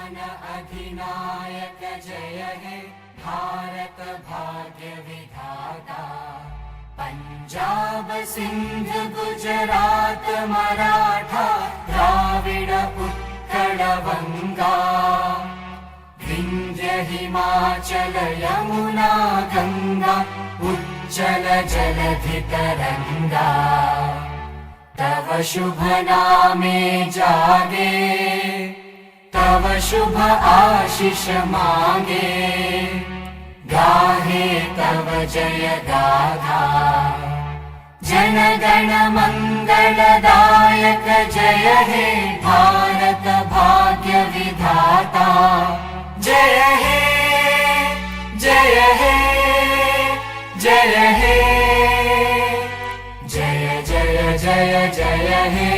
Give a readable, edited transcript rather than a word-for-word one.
अधिनायक जय हे भारत भाग्य विधाता। पंजाब सिंध गुजरात मराठा द्राविड उत्कल वंगा। विंध्य हिमाचल यमुना गंगा उज्जल जलधि तरंगा। तव शुभ नामे जागे तव शुभ आशीष मांगे। गाहे तव जय गाथा जन गण मंगलदायक जय हे भारत भाग्य विधाता। जय हे जय हे जय हे जय जय जय जय हे।